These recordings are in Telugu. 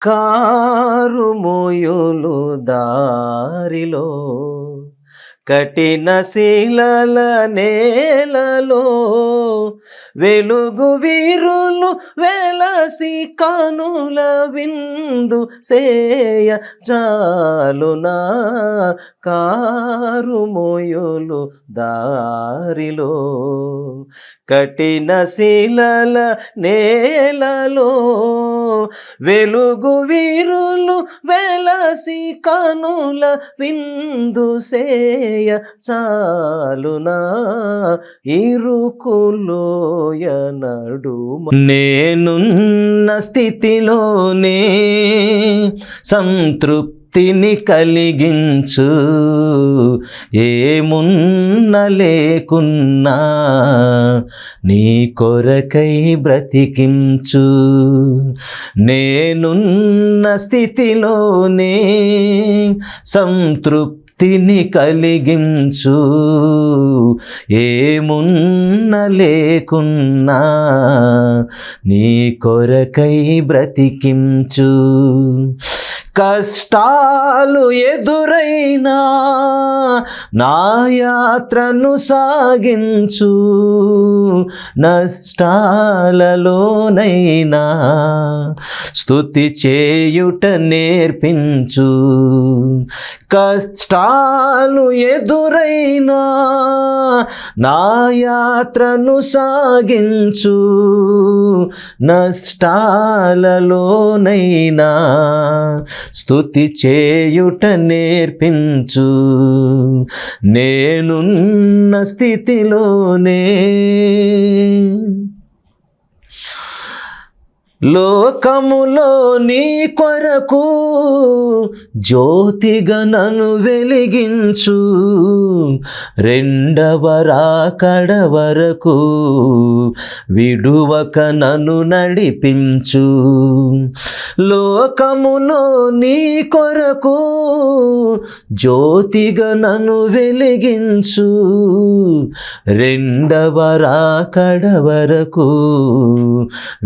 కారుమోయులు దారిలో కఠిన శిలల నేలలో వెలుగు వీరులు వెలసి కనుల విందు సేయ చాలునా కారుమోయులు దారిలో కఠిన శిలల నేలలో వెలుగు వీరులు వెలసి కనుల విందు సేయ చాలునా ఇరుకులోయ నడుమ నేనున్న స్థితిలోనే సంతృప్తిని కలిగించు ఏమున్న లేకున్నా నీ కొరకై బ్రతికించు నేనున్న స్థితిలోనే సంతృప్తిని కలిగించు ఏమున్న లేకున్నా నీ కొరకై బ్రతికించు కష్టాలు ఎదురైనా నా యాత్రను సాగించు నష్టాలలోనైనా స్తుతి చేయుట నేర్పించు కష్టాలు ఎదురైనా నా యాత్రను సాగించు నష్టాలలోనైనా స్తుతి చేయుట నేర్పించు నేనున్న స్థితిలోనే లోకములో నీ కొరకు జ్యోతిగా నన్ను వెలిగించు రెండవ రాకడ వరకు విడువక నన్ను నడిపించు లోకములో నీ కొరకు జ్యోతిగా నన్ను వెలిగించు రెండవ రాకడ వరకు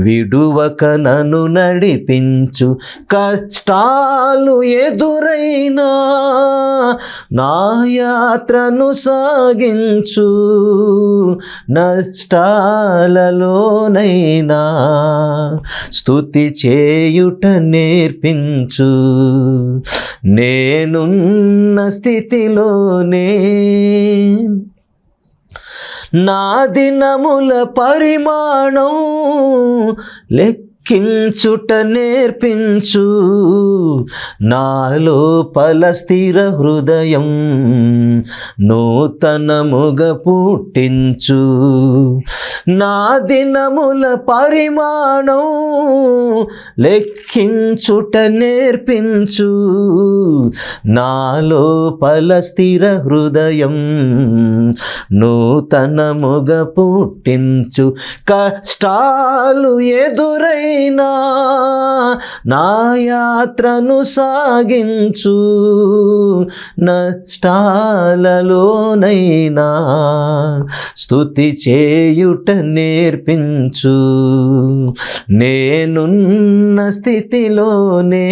విడువక నన్ను నడిపించు కష్టాలు ఎదురైనా నా యాత్రను సాగించు నష్టాలలోనైనా స్తుతి చేయుట నేర్పించు నేనున్న స్థితిలోనే నా దినముల పరిమాణం లెక్కించుట నేర్పించు నాలోపల స్థిర హృదయం నూతనముగా పుట్టించు నా దినముల పరిమాణం లెక్కించుట నేర్పించు నాలోపల స్థిర హృదయం నూతనముగా పుట్టించు కష్టాలు ఎదురైనా నా యాత్రను సాగించు నష్టాలలోనైనా స్తుతి చేయుట నేర్పించు నేనున్న స్థితిలోనే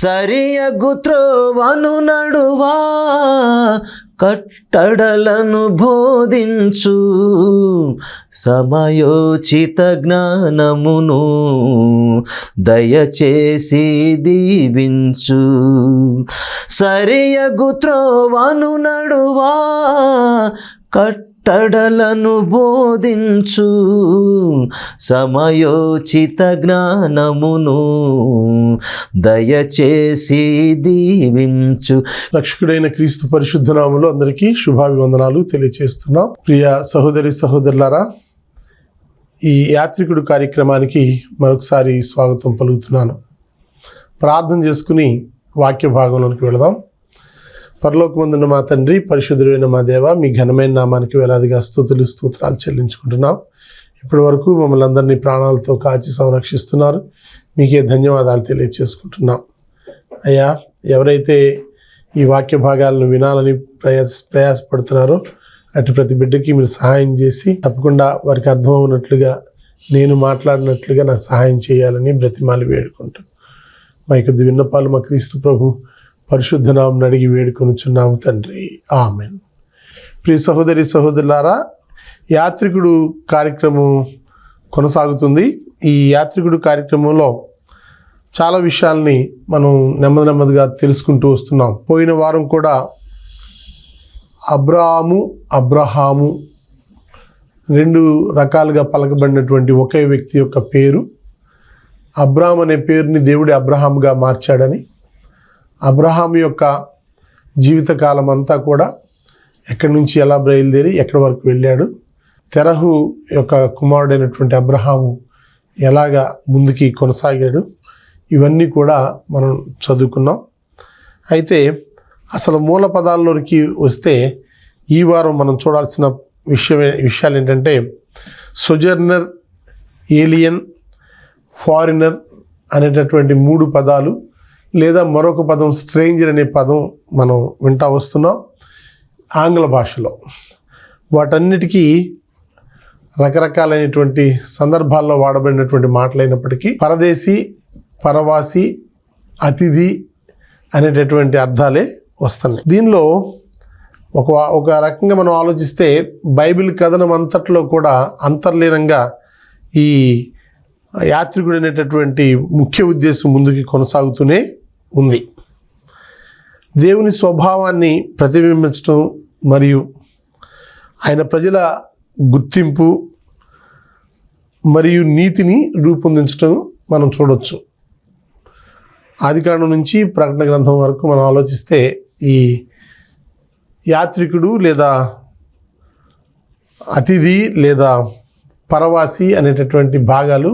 సరియగు త్రోవను నడువా కట్టడలను బోధించు సమయోచిత జ్ఞానమును దయచేసి దీవించు సరియగు త్రోవను నడువా కట్టడలను బోధించు సమయోచిత జ్ఞానమును దయచేసి దీవించు. రక్షకుడైన క్రీస్తు పరిశుద్ధ నామములో అందరికీ శుభాభివందనాలు తెలియజేస్తున్నాం. ప్రియ సహోదరి సహోదరులారా, ఈ యాత్రికుడు కార్యక్రమానికి మరొకసారి స్వాగతం పలుకుతున్నాను. ప్రార్థన చేసుకుని వాక్య భాగంలోనికి వెళదాం. పరలోకమందున్న మా తండ్రి, పరిశుద్ధుడైన మా దేవ, మీ ఘనమైన నామానికి వేలాదిగా స్తోత్రాలు చెల్లించుకుంటున్నాం. ఇప్పటి వరకు మమ్మల్ని అందరినీ ప్రాణాలతో కాచి సంరక్షిస్తున్నారు. మీకే ధన్యవాదాలు తెలియజేసుకుంటున్నాం. అయ్యా, ఎవరైతే ఈ వాక్య భాగాలను వినాలని ప్రయాసపడుతున్నారో అటు ప్రతి బిడ్డకి మీరు సహాయం చేసి తప్పకుండా వారికి అర్థమవునట్లుగా నేను మాట్లాడినట్లుగా నాకు సహాయం చేయాలని బ్రతిమాలి వేడుకుంటాను. మా యొక్క విన్నపాలు మా క్రీస్తు ప్రభు పరిశుద్ధ నామమున అడిగి వేడుకొనుచున్నాము తండ్రి, ఆమేన్. ప్రియ సహోదరి సహోదరులారా, యాత్రికుడు కార్యక్రమం కొనసాగుతుంది. ఈ యాత్రికుడు కార్యక్రమంలో చాలా విషయాల్ని మనం నెమ్మదిగా తెలుసుకుంటూ వస్తున్నాం. పోయిన వారం కూడా అబ్రహాము రెండు రకాలుగా పలకబడినటువంటి ఒకే వ్యక్తి యొక్క పేరు. అబ్రాహాం అనే పేరుని దేవుడు అబ్రహాముగా మార్చాడని, అబ్రహాము యొక్క జీవితకాలం అంతా కూడా ఎక్కడి నుంచి ఎలా బయలుదేరి ఎక్కడి వరకు వెళ్ళాడు, తెరహు యొక్క కుమారుడైనటువంటి అబ్రహాము ఎలాగా ముందుకి కొనసాగాడు, ఇవన్నీ కూడా మనం చదువుకున్నాం. అయితే అసలు మూల పదాల్లోకి వస్తే ఈ వారం మనం చూడాల్సిన విషయాలు ఏంటంటే సొజర్నర్, ఏలియన్, ఫారినర్ అనేటటువంటి 3 పదాలు, లేదా మరొక పదం స్ట్రేంజర్ అనే పదం మనం వింటా వస్తున్నాం ఆంగ్ల భాషలో. వాటన్నిటికీ రకరకాలైనటువంటి సందర్భాల్లో వాడబడినటువంటి మాటలైనప్పటికీ పరదేశీ, పరవాసి, అతిథి అనేటటువంటి అర్థాలే వస్తున్నాయి. దీనిలో ఒక రకంగా మనం ఆలోచిస్తే బైబిల్ కథనం అంతట్లో కూడా అంతర్లీనంగా ఈ యాత్రికుడు అనేటటువంటి ముఖ్య ఉద్దేశం ముందుకి కొనసాగుతూనే ఉంది. దేవుని స్వభావాన్ని ప్రతిబింబించడం మరియు ఆయన ప్రజల గుర్తింపు మరియు నీతిని రూపొందించడం మనం చూడవచ్చు. ఆదికాండం నుంచి ప్రకటన గ్రంథం వరకు మనం ఆలోచిస్తే ఈ యాత్రికుడు లేదా అతిథి లేదా పరవాసి అనేటటువంటి భాగాలు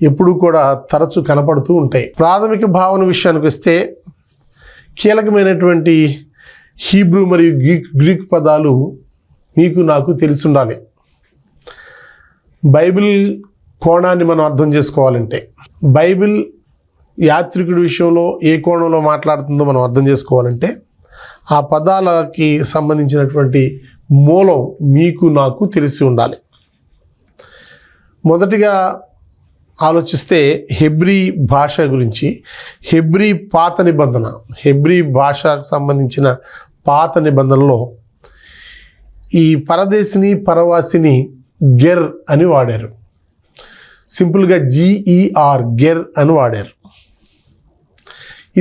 ఎప్పుడూ కూడా తరచూ కనపడుతూ ఉంటాయి. ప్రాథమిక భావన విషయానికి వస్తే కీలకమైనటువంటి హీబ్రూ మరియు గ్రీక్ పదాలు మీకు నాకు తెలిసి ఉండాలి. బైబిల్ కోణాన్ని మనం అర్థం చేసుకోవాలంటే, బైబిల్ యాత్రికుడి విషయంలో ఏ కోణంలో మాట్లాడుతుందో మనం అర్థం చేసుకోవాలంటే ఆ పదాలకి సంబంధించినటువంటి మూలం మీకు నాకు తెలిసి ఉండాలి. మొదటిగా ఆలోచిస్తే హెబ్రీ భాష గురించి, హెబ్రీ పాత నిబంధన, హెబ్రీ భాషకు సంబంధించిన పాత నిబంధనలో ఈ పరదేశిని, పరవాసిని గెర్ అని వాడారు. సింపుల్గా GER, గెర్ అని వాడారు.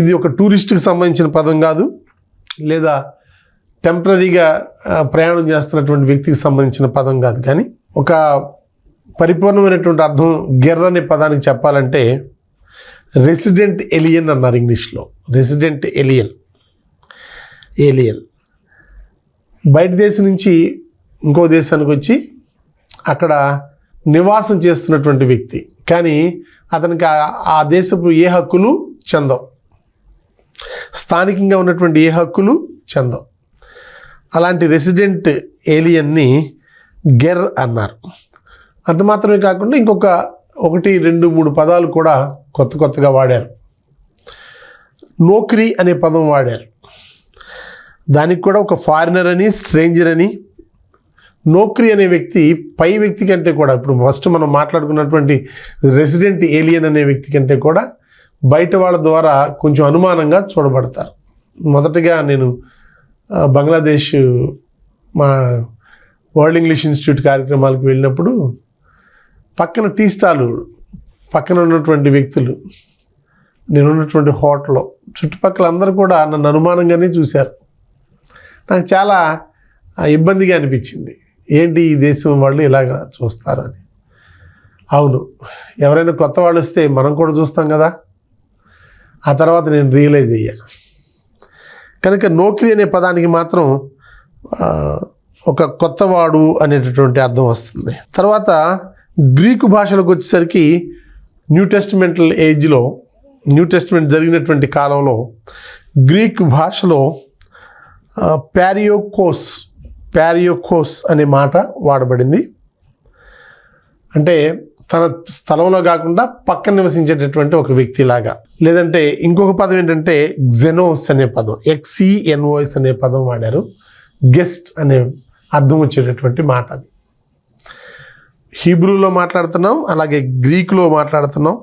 ఇది ఒక టూరిస్ట్కి సంబంధించిన పదం కాదు, లేదా టెంపరీగా ప్రయాణం చేస్తున్నటువంటి వ్యక్తికి సంబంధించిన పదం కాదు. కానీ ఒక పరిపూర్ణమైనటువంటి అర్థం గెర్ అనే పదానికి చెప్పాలంటే రెసిడెంట్ ఏలియన్ అన్నారు ఇంగ్లీష్లో. రెసిడెంట్ ఏలియన్ బయట దేశం నుంచి ఇంకో దేశానికి వచ్చి అక్కడ నివాసం చేస్తున్నటువంటి వ్యక్తి, కానీ అతనికి ఆ దేశపు ఏ హక్కులు చెందవు, స్థానికంగా ఉన్నటువంటి ఏ హక్కులు చెందవు. అలాంటి రెసిడెంట్ ఏలియన్ని గెర్ అన్నారు. అంత మాత్రమే కాకుండా ఇంకొక 1, 2, 3 పదాలు కూడా కొత్తగా వాడారు. నోకరీ అనే పదం వాడారు. దానికి కూడా ఒక ఫారినర్ అని, స్ట్రేంజర్ అని. నోకరీ అనే వ్యక్తి పై వ్యక్తి కంటే కూడా, ఇప్పుడు ఫస్ట్ మనం మాట్లాడుకున్నటువంటి రెసిడెంట్ ఏలియన్ అనే వ్యక్తి కంటే కూడా బయట వాళ్ళ ద్వారా కొంచెం అనుమానంగా చూడబడతారు. మొదటగా నేను బంగ్లాదేశ్ మా వరల్డ్ ఇంగ్లీష్ ఇన్స్టిట్యూట్ కార్యక్రమాలకు వెళ్ళినప్పుడు పక్కన టీ స్టాలు పక్కన ఉన్నటువంటి వ్యక్తులు, నేను ఉన్నటువంటి హోటల్లో చుట్టుపక్కల అందరూ కూడా నన్ను అనుమానంగానే చూశారు. నాకు చాలా ఇబ్బందిగా అనిపించింది. ఏంటి ఈ దేశం వాళ్ళు ఇలాగ చూస్తారు అని. అవును, ఎవరైనా కొత్త వాళ్ళు వస్తే మనం కూడా చూస్తాం కదా. ఆ తర్వాత నేను రియలైజ్ అయ్యా. కనుక నోకరీ అనే పదానికి మాత్రం ఒక కొత్తవాడు అనేటటువంటి అర్థం వస్తుంది. తర్వాత గ్రీకు భాషలోకి వచ్చేసరికి న్యూ టెస్టిమెంట్ జరిగినటువంటి కాలంలో గ్రీక్ భాషలో ప్యారియోకోస్ అనే మాట వాడబడింది. అంటే తన స్థలంలో కాకుండా పక్కన నివసించేటటువంటి ఒక వ్యక్తిలాగా. లేదంటే ఇంకొక పదం ఏంటంటే జెనోస్ అనే పదం, XENOS అనే పదం వాడారు. గెస్ట్ అనే అర్థం వచ్చేటటువంటి మాట అది. హీబ్రూలో మాట్లాడుతున్నాం, అలాగే గ్రీకులో మాట్లాడుతున్నాం.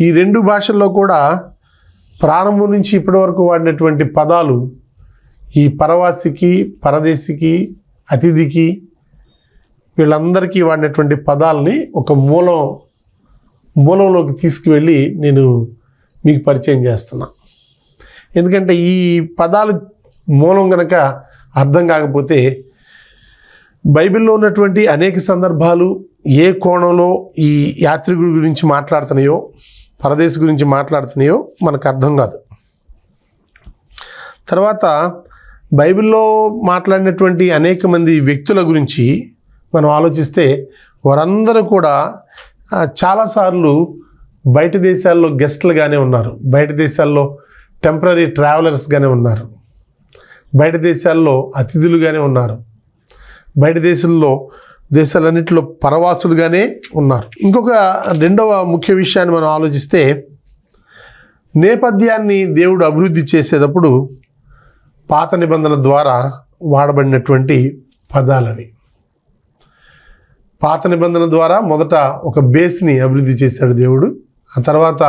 ఈ రెండు భాషల్లో కూడా ప్రారంభం నుంచి ఇప్పటి వరకు వాడినటువంటి పదాలు ఈ పరవాసికి, పరదేశికి, అతిథికి, వీళ్ళందరికీ వాడినటువంటి పదాలని ఒక మూలంలోకి తీసుకువెళ్ళి నేను మీకు పరిచయం చేస్తున్నా. ఎందుకంటే ఈ పదాలు మూలం కనుక అర్థం కాకపోతే బైబిల్లో ఉన్నటువంటి అనేక సందర్భాలు ఏ కోణంలో ఈ యాత్రికుడి గురించి మాట్లాడుతున్నాయో, పరదేశి గురించి మాట్లాడుతున్నాయో మనకు అర్థం కాదు. తర్వాత బైబిల్లో మాట్లాడినటువంటి అనేక మంది వ్యక్తుల గురించి మనం ఆలోచిస్తే వారందరూ కూడా చాలాసార్లు బయట దేశాల్లో గెస్ట్లుగానే ఉన్నారు, బయట దేశాల్లో టెంపరీ ట్రావెలర్స్గానే ఉన్నారు, బయట దేశాల్లో అతిథులుగానే ఉన్నారు, బయట దేశాలన్నింటిలో పరవాసులుగానే ఉన్నారు. ఇంకొక రెండవ ముఖ్య విషయాన్ని మనం ఆలోచిస్తే నేపథ్యాన్ని దేవుడు అభివృద్ధి చేసేటప్పుడు పాత నిబంధన ద్వారా వాడబడినటువంటి పదాలవి. పాత నిబంధన ద్వారా మొదట ఒక బేస్ని అభివృద్ధి చేశాడు దేవుడు, ఆ తర్వాత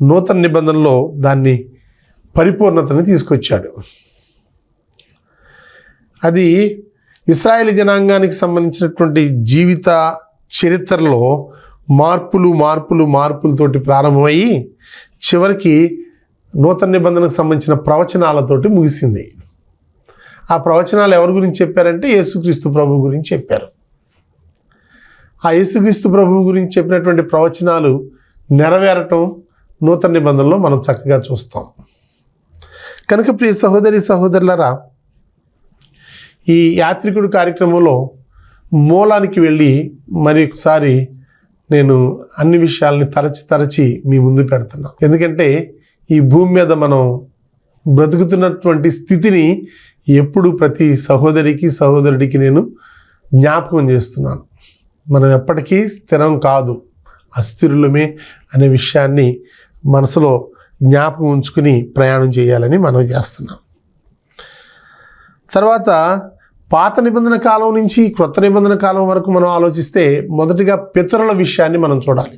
నూతన నిబంధనలో దాన్ని పరిపూర్ణతని తీసుకొచ్చాడు. అది ఇశ్రాయేలు జనాంగానికి సంబంధించినటువంటి జీవిత చరిత్రలో మార్పులతోటి ప్రారంభమయ్యి చివరికి నూతన నిబంధనకు సంబంధించిన ప్రవచనాలతోటి ముగిసింది. ఆ ప్రవచనాలు ఎవరి గురించి చెప్పారంటే యేసుక్రీస్తు ప్రభు గురించి చెప్పారు. ఆ యేసుక్రీస్తు ప్రభువు గురించి చెప్పినటువంటి ప్రవచనాలు నెరవేరటం నూతన నిబంధనలో మనం చక్కగా చూస్తాం. కనుక ప్రియ సహోదరులారా, ఈ యాత్రికుడు కార్యక్రమంలో మూలానికి వెళ్ళి మరి ఒకసారి నేను అన్ని విషయాలని తరచి మీ ముందు పెడుతున్నాను. ఎందుకంటే ఈ భూమి మీద మనం బ్రతుకుతున్నటువంటి స్థితిని ఎప్పుడు ప్రతి సహోదరుడికి నేను జ్ఞాపకం చేస్తున్నాను. మనం ఎప్పటికీ స్థిరం కాదు, అస్థిరులమే అనే విషయాన్ని మనసులో జ్ఞాపకం ఉంచుకుని ప్రయాణం చేయాలని మనం చేస్తున్నాం. తర్వాత పాత నిబంధన కాలం నుంచి క్రొత్త నిబంధన కాలం వరకు మనం ఆలోచిస్తే మొదటిగా పితరుల విషయాన్ని మనం చూడాలి.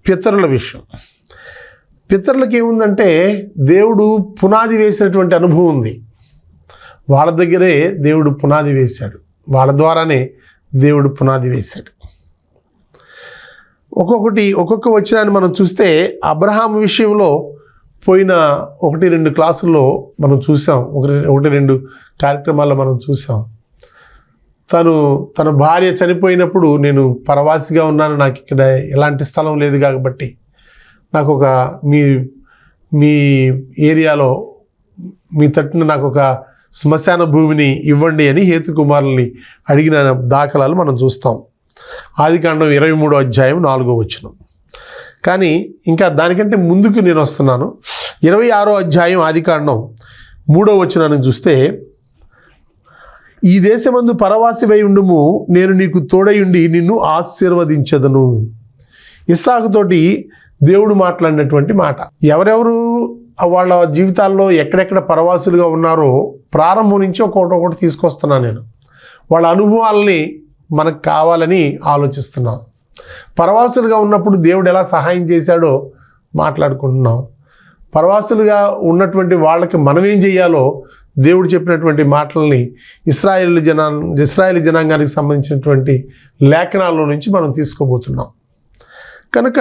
పితరుల విషయం, పితరులకు ఏముందంటే దేవుడు పునాది వేసినటువంటి అనుభవం ఉంది. వాళ్ళ దగ్గరే దేవుడు పునాది వేశాడు, వాళ్ళ ద్వారానే దేవుడు పునాది వేశాడు. ఒక్కొక్క వచనాన్ని మనం చూస్తే అబ్రహాము విషయంలో పోయిన 1-2 క్లాసుల్లో మనం చూసాం, 1-2 కార్యక్రమాల్లో మనం చూసాం. తన భార్య చనిపోయినప్పుడు నేను పరవాసిగా ఉన్నాను, నాకు ఇక్కడ ఎలాంటి స్థలం లేదు కాబట్టి నాకు ఒక మీ ఏరియాలో మీ తట్టున నాకు ఒక శ్మశాన భూమిని ఇవ్వండి అని హేతుకుమారుల్ని అడిగిన దాఖలాలు మనం చూస్తాం. ఆదికాండం 23వ అధ్యాయం 4వ వచనం. కానీ ఇంకా దానికంటే ముందుకు నేను వస్తున్నాను. 26వ అధ్యాయం ఆదికాండం 3వ వచనాన్ని చూస్తే, ఈ దేశమందు పరవాసివై ఉండుము, నేను నీకు తోడయుండి నిన్ను ఆశీర్వదించదను. ఇస్సాకుతోటి దేవుడు మాట్లాడినటువంటి మాట. ఎవరెవరు వాళ్ళ జీవితాల్లో ఎక్కడెక్కడ పరవాసులుగా ఉన్నారో ప్రారంభం నుంచి ఒక్కొక్కటి తీసుకొస్తున్నాను నేను. వాళ్ళ అనుభవాలని మనకు కావాలని ఆలోచిస్తున్నాం. పరవాసులుగా ఉన్నప్పుడు దేవుడు ఎలా సహాయం చేశాడో మాట్లాడుకుంటున్నాం. పరవాసులుగా ఉన్నటువంటి వాళ్ళకి మనం ఏం చేయాలో దేవుడు చెప్పినటువంటి మాటల్ని ఇశ్రాయేలు జనాంగానికి సంబంధించినటువంటి లేఖనాల్లో నుంచి మనం తీసుకోబోతున్నాం. కనుక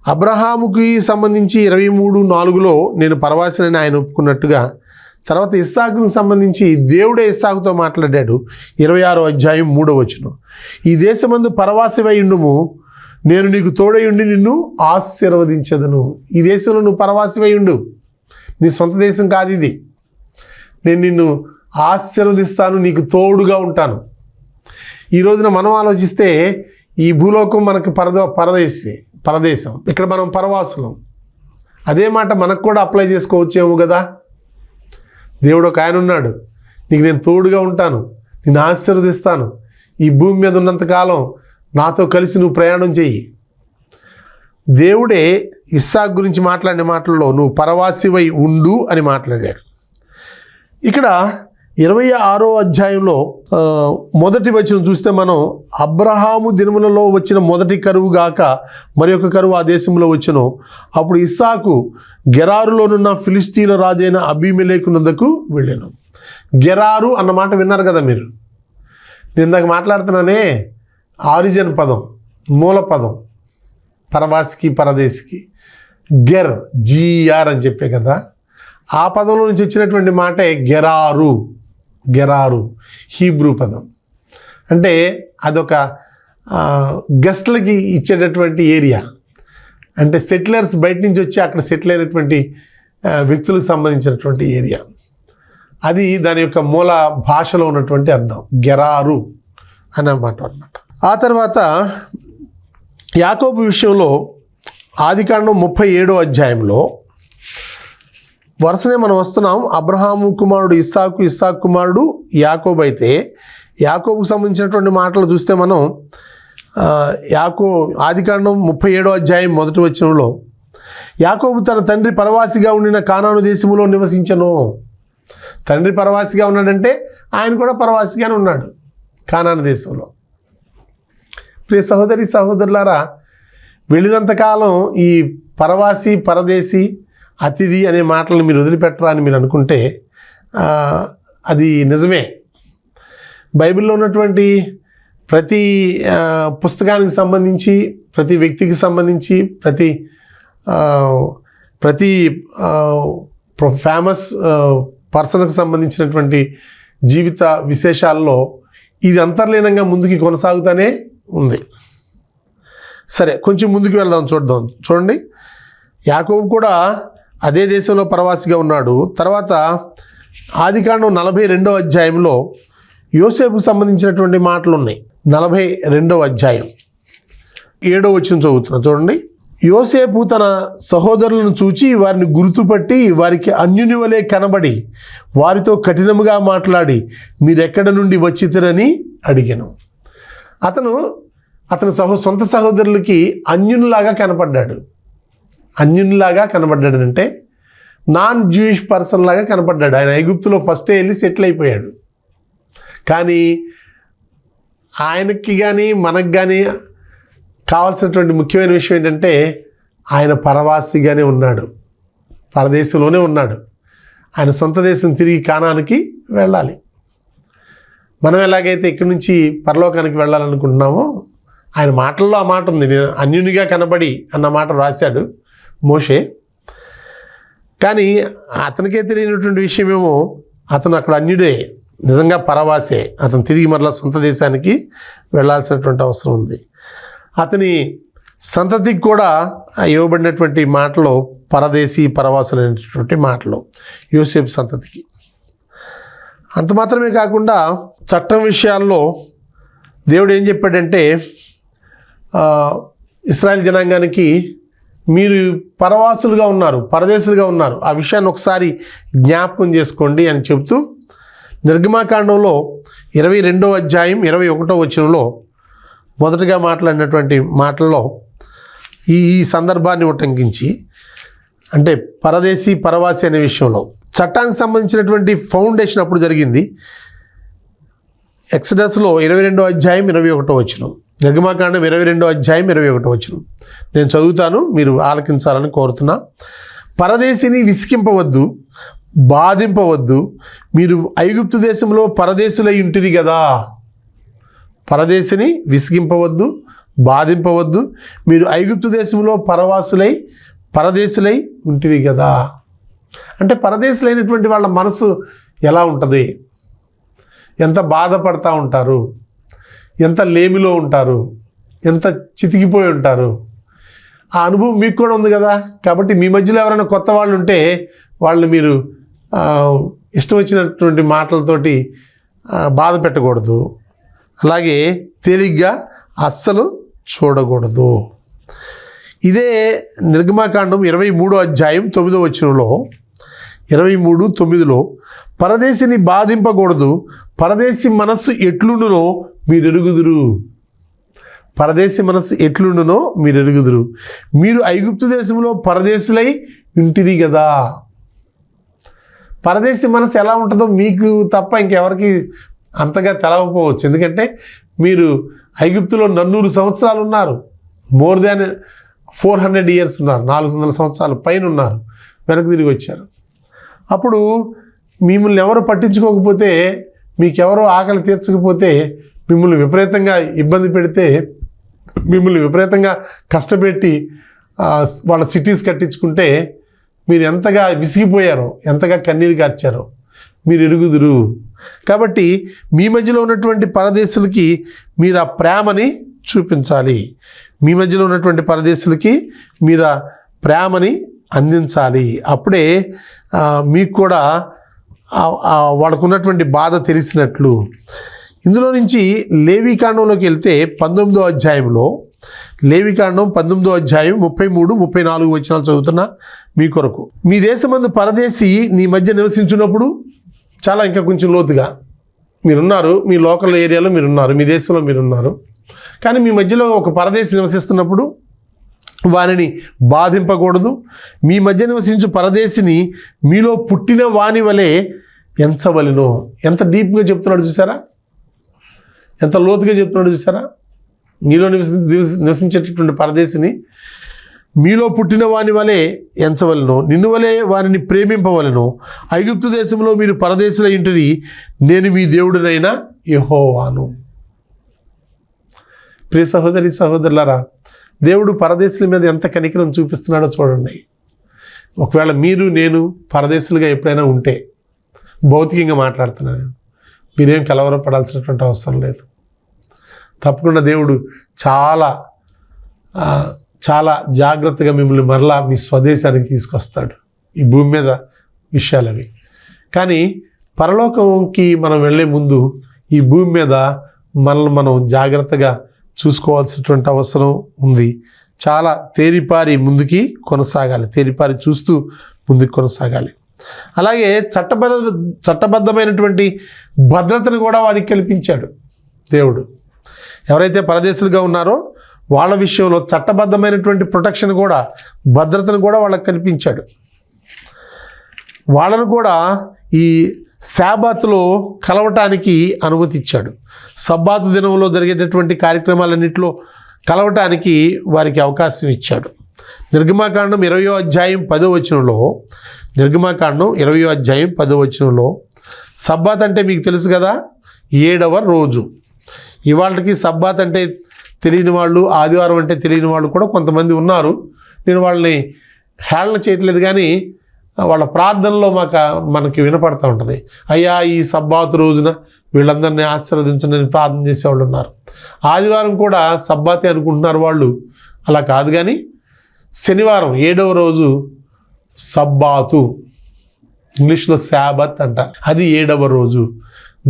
అబ్రహాముకి సంబంధించి 23:4లో నేను పరవాసినని ఆయన ఒప్పుకున్నట్టుగా, తర్వాత ఇస్సాకుకు సంబంధించి దేవుడే ఇస్సాకుతో మాట్లాడాడు 26వ అధ్యాయం 3వ వచనం. ఈ దేశమందు పరవాసివై ఉండుము, నేను నీకు తోడయుండి నిన్ను ఆశీర్వదించదను. ఈ దేశంలో నువ్వు పరవాసివై ఉండు, నీ సొంత దేశం కాదు ఇది. నేను నిన్ను ఆశీర్వదిస్తాను, నీకు తోడుగా ఉంటాను. ఈ రోజున మనం ఆలోచిస్తే ఈ భూలోకం మనకు పరదేశం, ఇక్కడ మనం పరవాసులం. అదే మాట మనకు కూడా అప్లై చేసుకోవచ్చేమో కదా. దేవుడు ఒక ఆయన ఉన్నాడు, నీకు నేను తోడుగా ఉంటాను, నిన్ను ఆశీర్వదిస్తాను, ఈ భూమి మీద ఉన్నంతకాలం నాతో కలిసి నువ్వు ప్రయాణం చెయ్యి. దేవుడే ఇస్సాకు గురించి మాట్లాడిన మాటల్లో నువ్వు పరవాసివై ఉండు అని మాట్లాడాడు. ఇక్కడ 26వ అధ్యాయంలో మొదటి వచనం చూస్తే మనం, అబ్రహాము దినములలో వచ్చిన మొదటి కరువు గాక మరి ఒక కరువు ఆ దేశంలో వచ్చును. అప్పుడు ఇస్సాకు గెరారులోనున్న ఫిలిస్తీన్ల రాజైన అబీమెలెకు నొద్దకు వెళ్ళాను. గెరారు అన్న మాట విన్నారు కదా మీరు. నేను ఇందాక మాట్లాడుతున్నానే, ఆరిజిన్ పదం, మూల పదం, పరవాసికి పరదేశికి GR అని చెప్పే కదా. ఆ పదంలో నుంచి వచ్చినటువంటి మాటే గెరారు. గెరారు హీబ్రూ పదం. అంటే అదొక గెస్ట్లకి ఇచ్చేటటువంటి ఏరియా. అంటే సెటిలర్స్ బయట నుంచి వచ్చి అక్కడ సెటిల్ అయినటువంటి వ్యక్తులకు సంబంధించినటువంటి ఏరియా. అది దాని యొక్క మూల భాషలో ఉన్నటువంటి అర్థం, గెరారు అన్నమాట అన్నమాట. ఆ తర్వాత యాకోబు విషయంలో ఆదికాండం 37వ అధ్యాయంలో వరుసనే మనం వస్తున్నాం. అబ్రహాము కుమారుడు ఇస్సాకు, ఇస్సాకు కుమారుడు యాకోబు. అయితే యాకోబుకు సంబంధించినటువంటి మాటలు చూస్తే మనం ఆదికాండం 37వ అధ్యాయం మొదటి వచనంలో, యాకోబు తన తండ్రి పరవాసిగా ఉండిన కానాను దేశములో నివసించను. తండ్రి పరవాసిగా ఉన్నాడంటే ఆయన కూడా పరవాసిగానే ఉన్నాడు కానాను దేశంలో. ప్రియ సహోదరి సహోదరులారా, వెళ్ళినంతకాలం ఈ పరవాసి పరదేశి అతిథి అనే మాటలను మీరు వదిలిపెట్టరా అని మీరు అనుకుంటే అది నిజమే. బైబిల్లో ఉన్నటువంటి ప్రతి పుస్తకానికి సంబంధించి, ప్రతి వ్యక్తికి సంబంధించి, ప్రతి ఫేమస్ పర్సన్కి సంబంధించినటువంటి జీవిత విశేషాల్లో ఇది అంతర్లీనంగా ముందుకి కొనసాగుతూనే ఉంది. సరే, కొంచెం ముందుకు వెళ్దాం, చూడండి. యాకోబు కూడా అదే దేశంలో పరవాసిగా ఉన్నాడు. తర్వాత ఆదికాండం 42వ అధ్యాయంలో యోసేపుకు సంబంధించినటువంటి మాటలు ఉన్నాయి. 42వ అధ్యాయం 7వ వచనం చదువుతున్నా, చూడండి. యోసేపు తన సహోదరులను చూచి వారిని గుర్తుపట్టి వారికి అన్యుని వలె కనబడి వారితో కఠినముగా మాట్లాడి, మీరెక్కడ నుండి వచ్చితిరని అడిగాను. అతను సొంత సహోదరులకి అన్యునిలాగా కనపడ్డాడు. అన్యునిలాగా కనబడ్డాడంటే నాన్ జూయిష్ పర్సన్ లాగా కనపడ్డాడు. ఆయన ఐగుప్తులో ఫస్టే వెళ్ళి సెటిల్ అయిపోయాడు. కానీ ఆయనకి కానీ మనకు కానీ కావాల్సినటువంటి ముఖ్యమైన విషయం ఏంటంటే ఆయన పరవాసిగానే ఉన్నాడు, పరదేశంలోనే ఉన్నాడు. ఆయన సొంత దేశం తిరిగి కానానికి వెళ్ళాలి. మనం ఎలాగైతే ఇక్కడి నుంచి పరలోకానికి వెళ్ళాలనుకుంటున్నామో ఆయన మాటల్లో ఆ మాట ఉంది. నేను అన్యునిగా కనబడి అన్న మాట రాశాడు మోషే. కానీ అతనికే తెలియనటువంటి విషయమేమో అతను అక్కడ అన్యుడే, నిజంగా పరవాసే. అతను తిరిగి మరలా సొంత దేశానికి వెళ్ళాల్సినటువంటి అవసరం ఉంది. అతని సంతతికి కూడా ఇవ్వబడినటువంటి మాటలో పరదేశీ పరవాసులు అనేటువంటి మాటలు యోసేపు సంతతికి. అంత మాత్రమే కాకుండా చట్టం విషయాల్లో దేవుడు ఏం చెప్పాడంటే, ఇశ్రాయేల్ జనాంగానికి మీరు పరవాసులుగా ఉన్నారు, పరదేశులుగా ఉన్నారు, ఆ విషయాన్ని ఒకసారి జ్ఞాపకం చేసుకోండి అని చెబుతూ నిర్గమాకాండంలో 22వ అధ్యాయం 21వ వచనంలో మొదటగా మాట్లాడినటువంటి మాటల్లో ఈ సందర్భాన్ని ఉటంకించి, అంటే పరదేశీ పరవాసి అనే విషయంలో చట్టానికి సంబంధించినటువంటి ఫౌండేషన్ అప్పుడు జరిగింది. ఎక్సడస్లో 22వ అధ్యాయం 21వ వచనం, నిర్గమాకాండం 22వ అధ్యాయం 21వ వచనం నేను చదువుతాను, మీరు ఆలకించాలని కోరుతున్నా. పరదేశిని విసికింపవద్దు, బాధింపవద్దు, మీరు ఐగుప్తు దేశంలో పరదేశులై ఉంటిరి కదా. పరదేశిని విసిగింపవద్దు, బాధింపవద్దు, మీరు ఐగుప్తు దేశంలో పరదేశులై ఉంటిరి కదా. అంటే పరదేశులైనటువంటి వాళ్ళ మనసు ఎలా ఉంటుంది, ఎంత బాధపడతా ఉంటారు, ఎంత లేమిలో ఉంటారు, ఎంత చితికిపోయి ఉంటారు. ఆ అనుభవం మీకు కూడా ఉంది కదా. కాబట్టి మీ మధ్యలో ఎవరైనా కొత్త వాళ్ళు ఉంటే వాళ్ళు మీరు ఇష్టం వచ్చినటువంటి మాటలతోటి బాధ పెట్టకూడదు, అలాగే తేలిగ్గా అస్సలు చూడకూడదు. ఇదే నిర్గమాకాండం 23వ అధ్యాయం 9వ వచనంలో 23:9లో పరదేశిని బాధింపకూడదు, పరదేశి మనస్సు ఎట్లుండునో మీరు ఎరుగుదురు. పరదేశి మనస్సు ఎట్లుండునో మీరు ఎరుగుదురు, మీరు ఐగుప్తు దేశంలో పరదేశులై ఉంటిరి కదా. పరదేశి మనసు ఎలా ఉంటుందో మీకు తప్ప ఇంకెవరికి అంతగా తెలవకపోవచ్చు. ఎందుకంటే మీరు ఐగుప్తులో 400 సంవత్సరాలు ఉన్నారు, మోర్ దాన్ 400 ఇయర్స్ ఉన్నారు, 400 సంవత్సరాలు పైన ఉన్నారు, వెనక్కి తిరిగి వచ్చారు. అప్పుడు మిమ్మల్ని ఎవరు పట్టించుకోకపోతే, మీకెవరో ఆకలి తీర్చకపోతే, మిమ్మల్ని విపరీతంగా ఇబ్బంది పెడితే, మిమ్మల్ని విపరీతంగా కష్టపెట్టి వాళ్ళ సిటీస్ కట్టించుకుంటే మీరు ఎంతగా విసిగిపోయారో, ఎంతగా కన్నీరు కార్చారో మీరు ఎరుగుదురు. కాబట్టి మీ మధ్యలో ఉన్నటువంటి పరదేశులకి మీరు ఆ ప్రేమని చూపించాలి. మీ మధ్యలో ఉన్నటువంటి పరదేశులకి మీరు ఆ ప్రేమని అందించాలి. అప్పుడే మీకు కూడా వాళ్ళకు ఉన్నటువంటి బాధ తెలిసినట్లు. ఇందులో నుంచి లేవీకాండంలోకి వెళ్తే 19వ అధ్యాయంలో, లేవీకాండం 19వ అధ్యాయం 33, 34 వచనాలు చదువుతున్నా మీ కొరకు. మీ దేశమందు పరదేశి నీ మధ్య నివసించినప్పుడు, చాలా ఇంకా కొంచెం లోతుగా మీరున్నారు, మీ లోకల్ ఏరియాలో మీరున్నారు, మీ దేశంలో మీరున్నారు, కానీ మీ మధ్యలో ఒక పరదేశి నివసిస్తున్నప్పుడు వారిని బాధింపకూడదు. మీ మధ్య నివసించు పరదేశిని మీలో పుట్టిన వాని వలె ఎంచవలెను. ఎంత డీప్గా చెప్తున్నాడు చూసారా, ఎంత లోతుగా చెప్తున్నాడు చూసారా. మీలో నివసించేటటువంటి పరదేశిని మీలో పుట్టిన వాని వలె ఎంచవలెను, నిన్ను వలె వారిని ప్రేమింపవలెను. ఐగుప్తు దేశంలో మీరు పరదేశుల ఇంటిని, నేను మీ దేవుడినైనా యెహోవాను. ప్రియ సహోదరి సహోదరులారా, దేవుడు పరదేశుల మీద ఎంత కనికరం చూపిస్తున్నాడో చూడండి. ఒకవేళ మీరు నేను పరదేశులుగా ఎప్పుడైనా ఉంటే, భౌతికంగా మాట్లాడుతున్నాను, మీరేం కలవరపడాల్సినటువంటి అవసరం లేదు. తప్పకుండా దేవుడు చాలా చాలా జాగ్రత్తగా మిమ్మల్ని మరలా మీ స్వదేశానికి తీసుకొస్తాడు. ఈ భూమి మీద విషయాలు అవి. కానీ పరలోకంకి మనం వెళ్ళే ముందు ఈ భూమి మీద మనల్ని మనం జాగ్రత్తగా చూసుకోవాల్సినటువంటి అవసరం ఉంది. చాలా తేరిపారి ముందుకి కొనసాగాలి, తేరిపారి చూస్తూ ముందుకు కొనసాగాలి. అలాగే చట్టబద్ధమైనటువంటి భద్రతను కూడా వారికి కల్పించాడు దేవుడు. ఎవరైతే పరదేశులుగా ఉన్నారో వాళ్ళ విషయంలో చట్టబద్ధమైనటువంటి ప్రొటెక్షన్ కూడా, భద్రతను కూడా వాళ్ళకి కల్పించాడు. వాళ్ళను కూడా ఈ శాబాతులో కలవటానికి అనుమతి ఇచ్చాడు. సబ్బాతు దినంలో జరిగేటటువంటి కార్యక్రమాలన్నింటిలో కలవటానికి వారికి అవకాశం ఇచ్చాడు. నిర్గమాకాండం 20వ అధ్యాయం 10వ వచనంలో, నిర్గమాకాండం 20వ అధ్యాయం 10వ వచనంలో, సబ్బాత్ అంటే మీకు తెలుసు కదా, 7వ రోజు. ఇవాళకి సబ్బాత్ అంటే తెలియని వాళ్ళు, ఆదివారం అంటే తెలియని వాళ్ళు కూడా కొంతమంది ఉన్నారు. నేను వాళ్ళని హేళన చేయట్లేదు, కానీ వాళ్ళ ప్రార్థనలో మనకి వినపడుతూ ఉంటుంది. అయ్యా, ఈ సబ్బాతు రోజున వీళ్ళందరినీ ఆశీర్వదించని ప్రార్థన చేసేవాళ్ళు ఉన్నారు. ఆదివారం కూడా సబ్బాతే అనుకుంటున్నారు వాళ్ళు. అలా కాదు, కానీ శనివారం 7వ రోజు సబ్బాతు, ఇంగ్లీష్లో శాబత్ అంటారు. అది 7వ రోజు,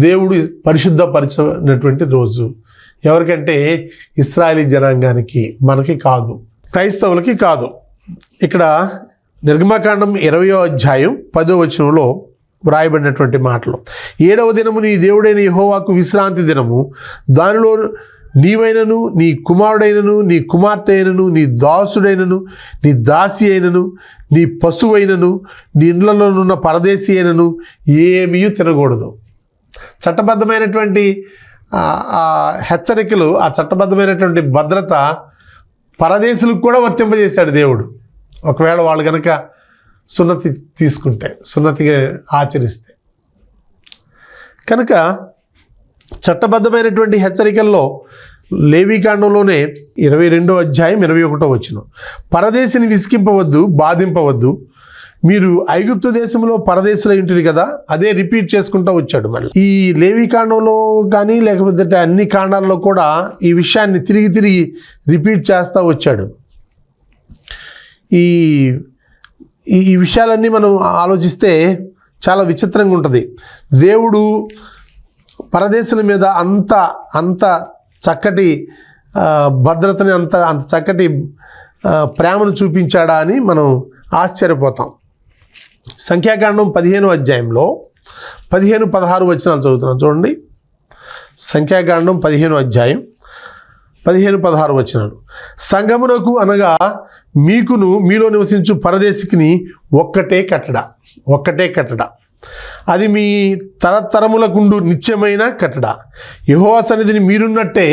దేవుడు పరిశుద్ధపరిచినటువంటి రోజు. ఎవరికంటే ఇశ్రాయేలీ జనాంగానికి, మనకి కాదు, క్రైస్తవులకి కాదు. ఇక్కడ నిర్గమకాండం 20వ అధ్యాయం 10వ వచనంలో వ్రాయబడినటువంటి మాటలు, 7వ దినము నీ దేవుడైన యెహోవాకు విశ్రాంతి దినము, దానిలో నీవైనను, నీ కుమారుడైనను, నీ కుమార్తె అయినను, నీ దాసుడైనను, నీ దాసి అయినను, నీ పశువైనను, నీ ఇండ్లలోనున్న పరదేశీ అయినను ఏమీ తినకూడదు. చట్టబద్ధమైనటువంటి హెచ్చరికలు, ఆ చట్టబద్ధమైనటువంటి భద్రత పరదేశులకు కూడా వర్తింపజేశాడు దేవుడు. ఒకవేళ వాళ్ళు కనుక సున్నతి తీసుకుంటే, సున్నతిగా ఆచరిస్తే. కనుక చట్టబద్ధమైనటువంటి హెచ్చరికల్లో లేవీకాండంలోనే 22వ అధ్యాయం 21వ వచనం, పరదేశిని విసికింపవద్దు, బాధింపవద్దు, మీరు ఐగుప్తు దేశంలో పరదేశుల ఇంటిని కదా. అదే రిపీట్ చేసుకుంటూ వచ్చాడు. మళ్ళీ ఈ లేవీకాండంలో కానీ లేకపోతే అన్ని కాండాల్లో కూడా ఈ విషయాన్ని తిరిగి తిరిగి రిపీట్ చేస్తూ వచ్చాడు. ఈ విషయాలన్నీ మనం ఆలోచిస్తే చాలా విచిత్రంగా ఉంటుంది. దేవుడు పరదేశుల మీద అంత చక్కటి భద్రతని, అంత చక్కటి ప్రేమను చూపించాడా అని మనం ఆశ్చర్యపోతాం. సంఖ్యాకాండం 15వ అధ్యాయంలో 15-16 వచనాలు చదువుతున్నాం చూడండి. సంఖ్యాకాండం 15వ అధ్యాయం 15-16 వచనాలు, సంగమునకు అనగా మీకును మీలో నివసించు పరదేశికిని ఒక్కటే కట్టడ. అది మీ తరతరములకుండు నిత్యమైన కట్టడ. యెహోవా సన్నిధిని మీరున్నట్టే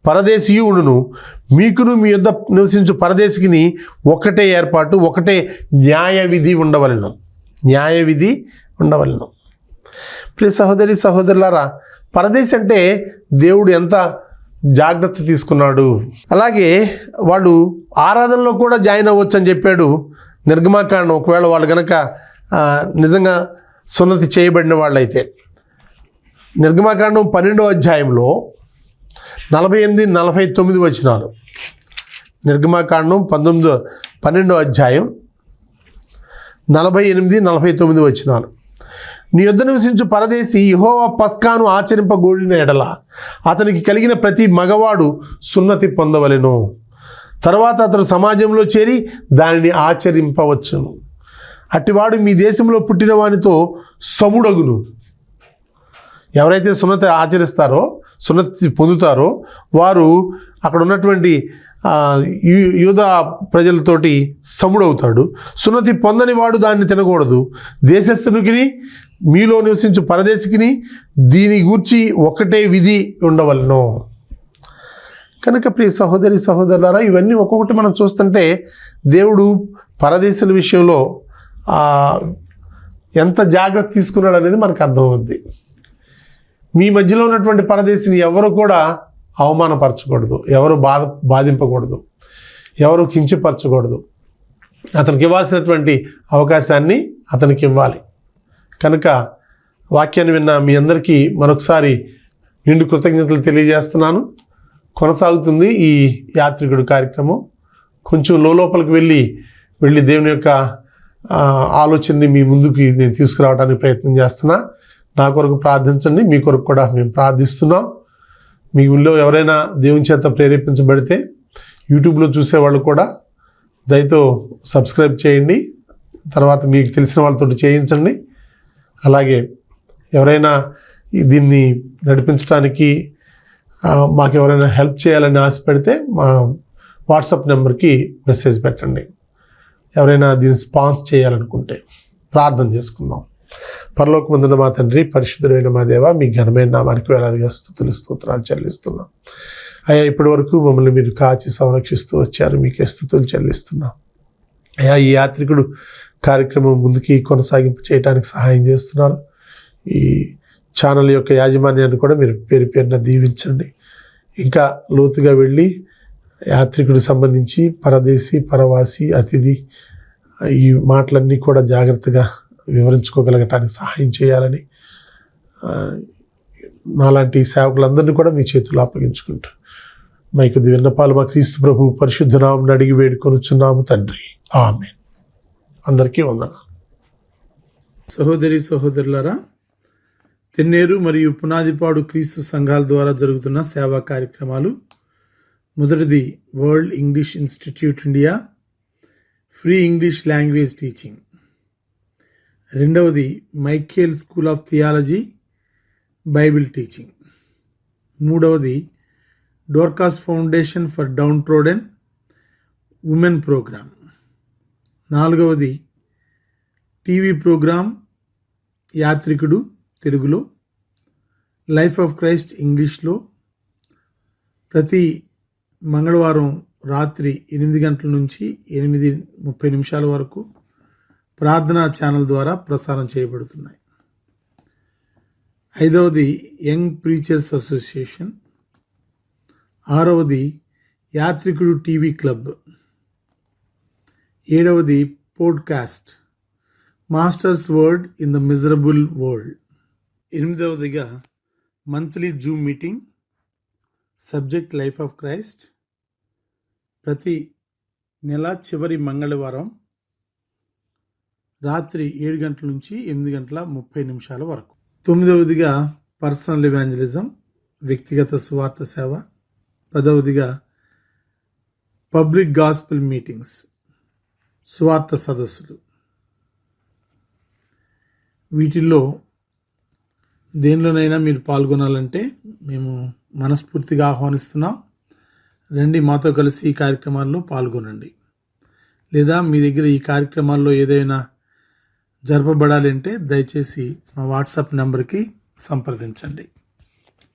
పరదేశీయు ఉండును, మీకును మీ యొద్ద నివసించు పరదేశికిని ఒకటే ఏర్పాటు, ఒకటే న్యాయ విధి ఉండవలెను. న్యాయ విధి ఉండవలెను. ప్రియ సహోదరి సహోదరులారా, పరదేశి అంటే దేవుడు ఎంత జాగ్రత్త తీసుకున్నాడు. అలాగే వాళ్ళు ఆరాధనలో కూడా జాయిన్ అవ్వచ్చు అని చెప్పాడు నిర్గమాకాండం. ఒకవేళ వాళ్ళు కనుక నిజంగా సున్నతి చేయబడిన వాళ్ళైతే నిర్గమాకాండం 12వ అధ్యాయంలో 48-49 వచనాలు. నిర్గమాకాండం 12వ అధ్యాయం 48-49 వచనాలు. నీ యొద్ద నివసించు పరదేశి యెహోవా పస్కాను ఆచరింపగోడిన ఎడల అతనికి కలిగిన ప్రతి మగవాడు సున్నతి పొందవలెను. తర్వాత అతడు సమాజంలో చేరి దానిని ఆచరింపవచ్చును. అట్టివాడు మీ దేశంలో పుట్టిన వానితో సముడగును. ఎవరైతే సున్నతి ఆచరిస్తారో, సున్నతి పొందుతారో వారు అక్కడ ఉన్నటువంటి యూదా ప్రజలతోటి సముడవుతాడు. సున్నతి పొందని వాడు దాన్ని తినకూడదు. దేశస్థునికి మీలో నివసించు పరదేశికిని దీని గూర్చి ఒకటే విధి ఉండవలెను. కనుక ప్రియ సహోదరి సహోదరులారా, ఇవన్నీ ఒక్కొక్కటి మనం చూస్తుంటే దేవుడు పరదేశుల విషయంలో ఎంత జాగ్రత్త తీసుకున్నాడు అనేది మనకు అర్థమవుద్ది. మీ మధ్యలో ఉన్నటువంటి పరదేశిని ఎవరు కూడా అవమానపరచకూడదు, ఎవరు బాధింపకూడదు, ఎవరు కించపరచకూడదు. అతనికి ఇవ్వాల్సినటువంటి అవకాశాన్ని అతనికి ఇవ్వాలి. కనుక వాక్యాన్ని విన్న మీ అందరికీ మరొకసారి నిండు కృతజ్ఞతలు తెలియజేస్తున్నాను. కొనసాగుతుంది ఈ యాత్రికుడు కార్యక్రమం. కొంచెం లోపలికి వెళ్ళి దేవుని యొక్క ఆలోచనని మీ ముందుకి నేను తీసుకురావడానికి ప్రయత్నం చేస్తున్నా. నా కొరకు ప్రార్థించండి, మీ కొరకు కూడా మేము ప్రార్థిస్తున్నాం. మీ ఊళ్ళో ఎవరైనా దేవుని చేత ప్రేరేపించబడితే యూట్యూబ్లో చూసేవాళ్ళు కూడా దయతో సబ్స్క్రైబ్ చేయండి. తర్వాత మీకు తెలిసిన వాళ్ళతో చేయించండి. అలాగే ఎవరైనా దీన్ని నడిపించడానికి మాకు ఎవరైనా హెల్ప్ చేయాలని ఆశపడితే మా వాట్సాప్ నెంబర్కి మెసేజ్ పెట్టండి. ఎవరైనా దీన్ని స్పాన్సర్ చేయాలనుకుంటే ప్రార్థన చేసుకుందాం. పరలోకమందున్న మా తండ్రి, పరిశుద్ధుడైన మా దేవ, మీ ఘనమైన నామానికి వేలాదిగా స్తుతులు స్తోత్రాలు చెల్లిస్తున్నాం. అయ్యా, ఇప్పటి వరకు మమ్మల్ని మీరు కాచి సంరక్షిస్తూ వచ్చారు, మీకే స్తుతులు చెల్లిస్తున్నాం. అయ్యా, ఈ యాత్రికుడు కార్యక్రమం ముందుకి కొనసాగింపు చేయడానికి సహాయం చేస్తున్నారు. ఈ ఛానల్ యొక్క యాజమాన్యాన్ని కూడా మీరు పేరు పేరున దీవించండి. ఇంకా లోతుగా వెళ్ళి యాత్రికుడికి సంబంధించి పరదేశి, పరవాసి, అతిథి ఈ మాటలన్నీ కూడా జాగ్రత్తగా వివరించుకోగలగటానికి సహాయం చేయాలని నాలాంటి సేవకులందరినీ కూడా మీ చేతుల్లో అప్పగించుకుంటూ మా కొద్ది విన్నపాలు మా క్రీస్తు ప్రభు పరిశుద్ధ నామమున అడిగి వేడుకొనుచున్నాము తండ్రి, ఆమేన్. అందరికీ వందనాలు. సహోదరి సహోదరులారా, తెన్నేరు మరియు పునాదిపాడు క్రీస్తు సంఘాల ద్వారా జరుగుతున్న సేవా కార్యక్రమాలు. మొదటిది World English Institute India, free English language teaching. రెండవది Michael school of theology, Bible teaching. మూడవది Dorcas foundation for down trodden women program. నాలుగవది టీవీ ప్రోగ్రాం యాత్రికుడు తెలుగులో, లైఫ్ ఆఫ్ క్రైస్ట్ ఇంగ్లీష్లో ప్రతి మంగళవారం రాత్రి 8 గంటల నుంచి 8:30 వరకు ప్రార్థనా ఛానల్ ద్వారా ప్రసారం చేయబడుతున్నాయి. ఐదవది యంగ్ ప్రీచర్స్ అసోసియేషన్. ఆరవది యాత్రికుడు టీవీ క్లబ్. ఏడవది podcast masters word in the miserable world. ఎనిమిదవదిగా monthly Zoom meeting, subject life of Christ, ప్రతి నెల చివరి మంగళవారం రాత్రి 7 గంటల నుంచి 8:30 వరకు. 9వదిగా పర్సనల్ ఎవాంజలిజం, వ్యక్తిగత సువార్త సేవ. 10వదిగా పబ్లిక్ గాస్పెల్ మీటింగ్స్, సువార్త సదస్సులు. వీటిల్లో దేనిలోనైనా మీరు పాల్గొనాలంటే మేము మనస్ఫూర్తిగా ఆహ్వానిస్తున్నాం. రండి, మాతో కలిసి ఈ కార్యక్రమాల్లో పాల్గొనండి. లేదా మీ దగ్గర ఈ కార్యక్రమాల్లో ఏదైనా జరపబడాలి అంటే దయచేసి మా వాట్సాప్ నెంబర్కి సంప్రదించండి.